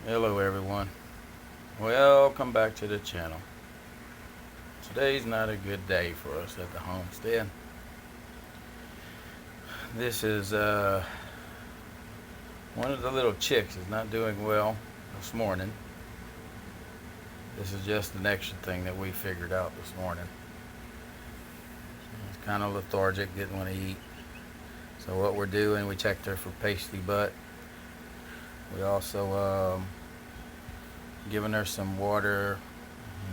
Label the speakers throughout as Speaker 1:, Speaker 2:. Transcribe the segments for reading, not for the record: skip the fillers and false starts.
Speaker 1: Hello everyone, welcome back to the channel. Today's not a good day for us at the homestead. This is one of the little chicks is not doing well this morning. This is just an extra thing that we figured out this morning. It's kind of lethargic, didn't want to eat. So what we're doing, we checked her for pasty butt. We also giving her some water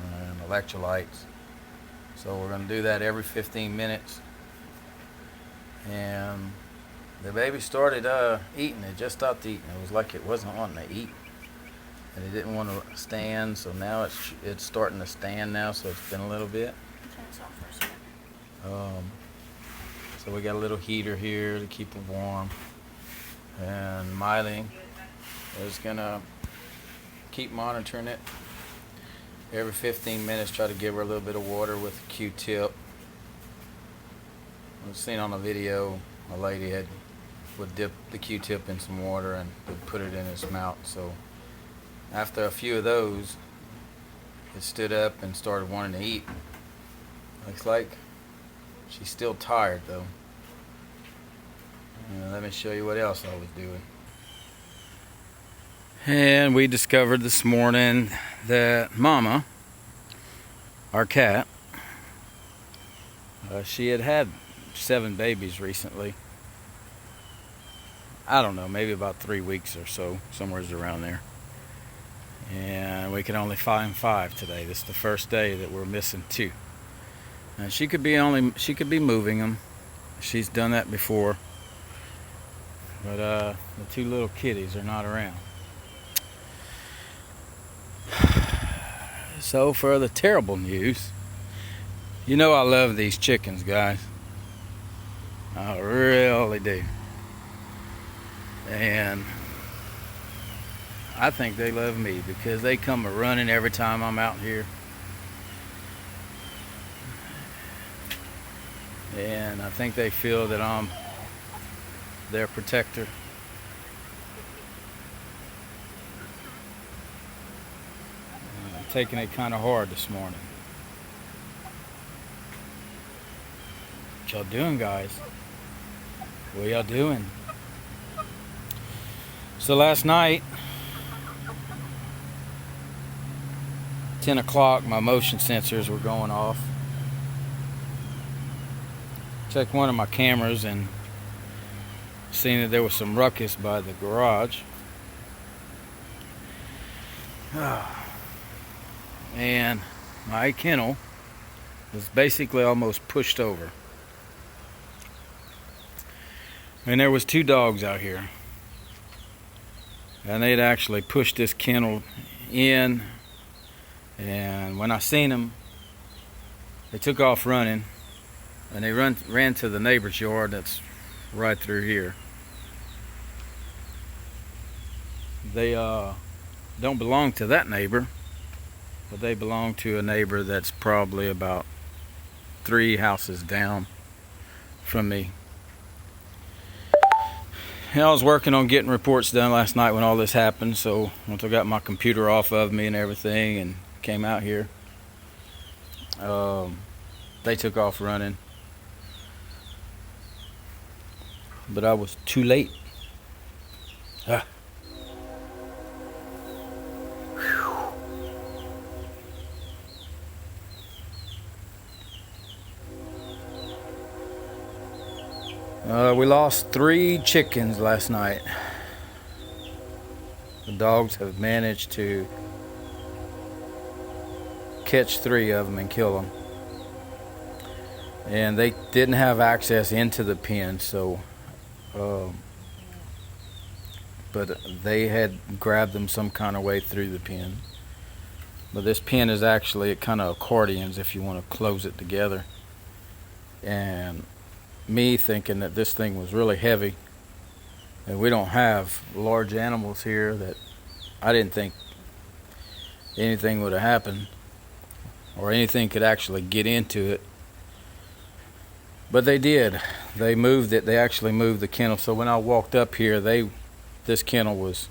Speaker 1: and electrolytes. So we're going to do that every 15 minutes. And the baby started eating. It just stopped eating. It was like it wasn't wanting to eat, and it didn't want to stand. So now it's starting to stand now. So it's been a little bit.
Speaker 2: Turn this off for a second.
Speaker 1: So we got a little heater here to keep it warm. And Miley is gonna keep monitoring it. Every 15 minutes, try to give her a little bit of water with a Q-tip. I've seen on a video a lady would dip the Q-tip in some water and would put it in his mouth. So after a few of those, it stood up and started wanting to eat. Looks like she's still tired though. Let me show you what else I was doing. And we discovered this morning that Mama, our cat, she had 7 babies recently. I don't know, maybe about 3 weeks or so, somewhere around there. And we could only find 5 today. This is the first day that we're missing 2. And she could be moving them. She's done that before. But the 2 little kitties are not around. So for the terrible news, you know I love these chickens, guys. I really do. And I think they love me because they come running every time I'm out here. And I think they feel that I'm their protector. I'm taking it kind of hard this morning. What y'all doing, guys? What y'all doing? So last night, 10 o'clock, my motion sensors were going off. Checked one of my cameras and seen that there was some ruckus by the garage. And my kennel was basically almost pushed over. And there was 2 dogs out here. And they'd actually pushed this kennel in. And when I seen them, they took off running. And they ran to the neighbor's yard that's right through here. They don't belong to that neighbor, but they belong to a neighbor that's probably about 3 houses down from me. And I was working on getting reports done last night when all this happened, so once I got my computer off of me and everything and came out here, they took off running. But I was too late. We lost 3 chickens last night. The dogs have managed to catch 3 of them and kill them. And they didn't have access into the pen, so but they had grabbed them some kind of way through the pen. But this pen is actually, it kind of accordions if you want to close it together. And me thinking that this thing was really heavy, and we don't have large animals here, that I didn't think anything would have happened or anything could actually get into it. But they did. They moved it. They actually moved the kennel. So when I walked up here, this kennel was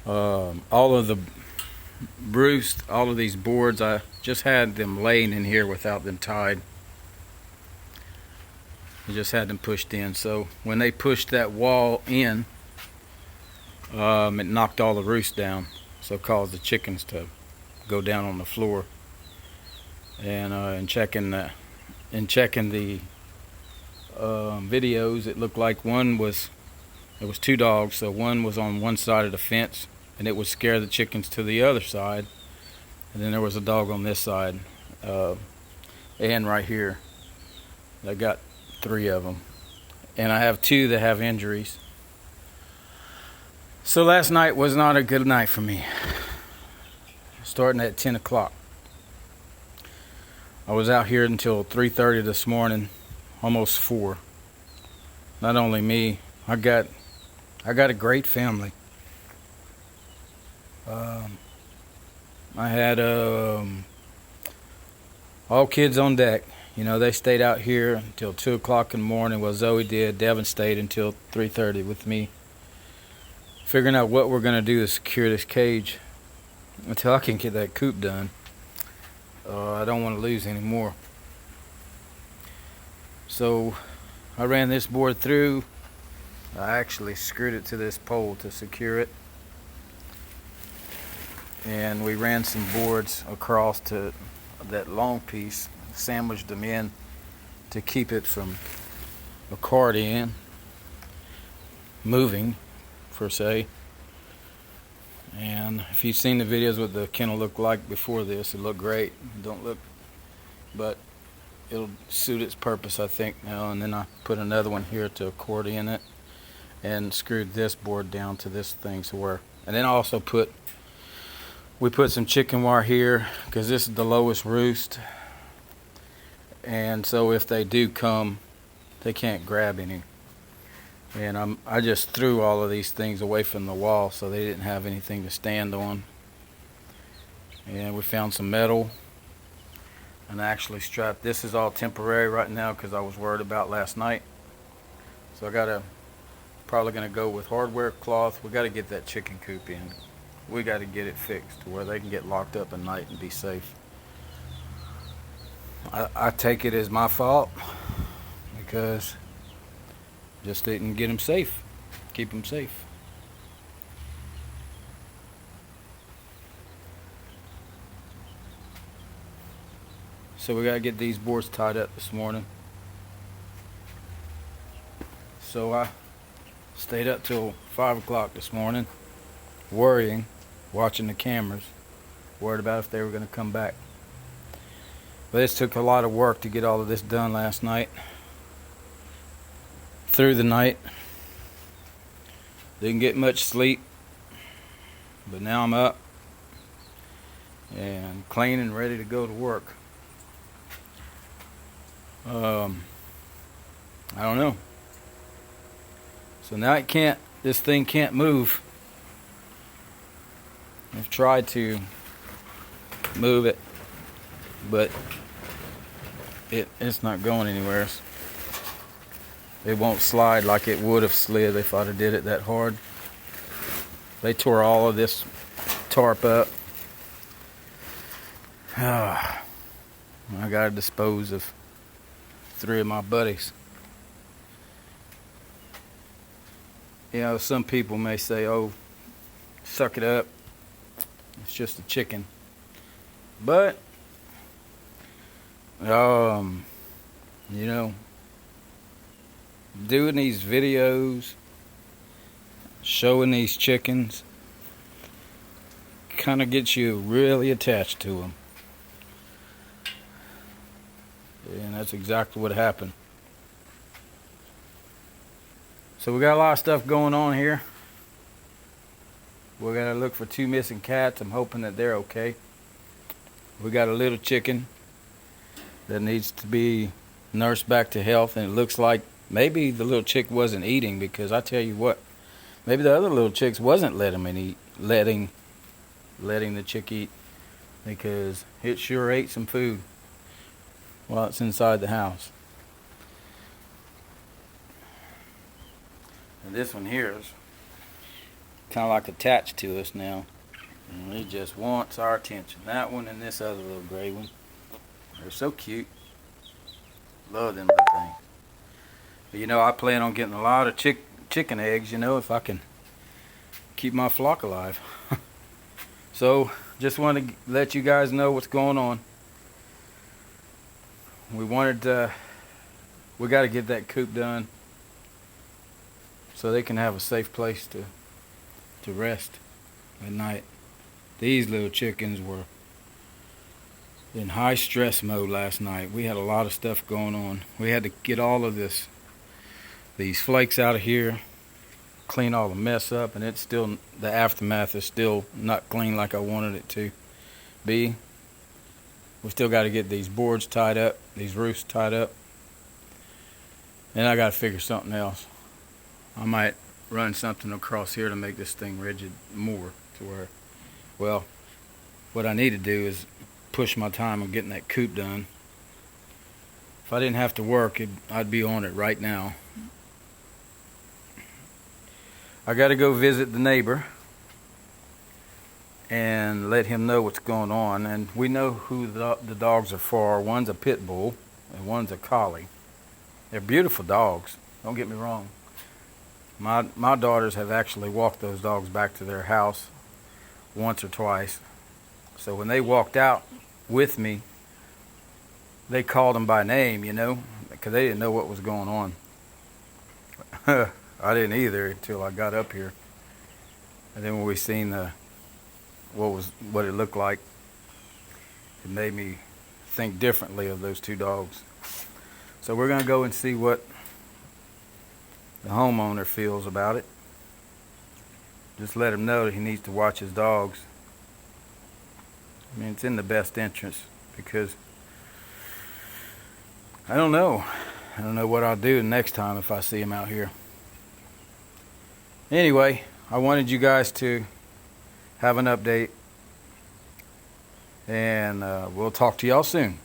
Speaker 1: All of the roost, all of these boards, I just had them laying in here without them tied. I just had them pushed in. So when they pushed that wall in, it knocked all the roost down. So it caused the chickens to go down on the floor. And in checking the videos, it looked like there was two dogs. So one was on one side of the fence, and it would scare the chickens to the other side. And then there was a dog on this side, and right here. I got 3 of them, and I have 2 that have injuries. So last night was not a good night for me. Starting at 10 o'clock. I was out here until 3:30 this morning, almost 4. Not only me, I got a great family. I had all kids on deck. You know, they stayed out here until 2 o'clock in the morning. Well, Zoe did. Devin stayed until 3:30 with me, figuring out what we're going to do to secure this cage until I can get that coop done. I don't want to lose any more. So I ran this board through. I actually screwed it to this pole to secure it. And we ran some boards across to that long piece, sandwiched them in to keep it from accordion moving, per se. And if you've seen the videos what the kennel looked like before this, it looked great. It don't look, but it'll suit its purpose, I think, now. And then I put another one here to accordion it, and screwed this board down to this thing, so where, and then I also we put some chicken wire here because this is the lowest roost, and so if they do come, they can't grab any. And I just threw all of these things away from the wall so they didn't have anything to stand on. And we found some metal and I actually strapped. This is all temporary right now because I was worried about last night. So probably gonna go with hardware cloth. We got to get that chicken coop in. We got to get it fixed to where they can get locked up at night and be safe. I take it as my fault because just didn't get them safe, keep them safe. So we gotta get these boards tied up this morning. So I stayed up till 5 o'clock this morning, worrying, watching the cameras, worried about if they were gonna come back. But this took a lot of work to get all of this done last night. Through the night, didn't get much sleep, but now I'm up and clean and ready to go to work. I don't know. So now this thing can't move. I've tried to move it, but it's not going anywhere. It won't slide like it would have slid if I'd have did it that hard. They tore all of this tarp up. I gotta dispose of 3 of my buddies. You know, some people may say, oh, suck it up, it's just a chicken. But you know, doing these videos, showing these chickens, kind of gets you really attached to them. And that's exactly what happened. So we got a lot of stuff going on here. We're gonna look for 2 missing cats. I'm hoping that they're okay. We got a little chicken that needs to be nursed back to health, and it looks like maybe the little chick wasn't eating, because I tell you what, maybe the other little chicks wasn't letting the chick eat, because it sure ate some food while it's inside the house. And this one here is kind of like attached to us now. And he just wants our attention. That one and this other little gray one. They're so cute. Love them little things. But you know, I plan on getting a lot of chicken eggs, you know, if I can keep my flock alive. So, just wanted to let you guys know what's going on. We got to get that coop done so they can have a safe place to rest at night. These little chickens were in high stress mode last night. We had a lot of stuff going on. We had to get all of these flakes out of here, clean all the mess up, and it's still, the aftermath is still not clean like I wanted it to be. We still got to get these boards tied up, these roofs tied up, and I got to figure something else. I might run something across here to make this thing rigid more, to where, well, what I need to do is push my time on getting that coop done. If I didn't have to work, I'd be on it right now. I got to go visit the neighbor and let him know what's going on. And we know who the dogs are for. One's a pit bull and one's a collie. They're beautiful dogs, don't get me wrong. My daughters have actually walked those dogs back to their house once or twice. So when they walked out with me, they called them by name, you know, because they didn't know what was going on. I didn't either until I got up here. And then when we seen what it looked like, it made me think differently of those two dogs. So we're gonna go and see what the homeowner feels about it. Just let him know that he needs to watch his dogs. I mean, it's in the best interest, because I don't know what I'll do next time if I see him out here. Anyway, I wanted you guys to have an update, and we'll talk to y'all soon.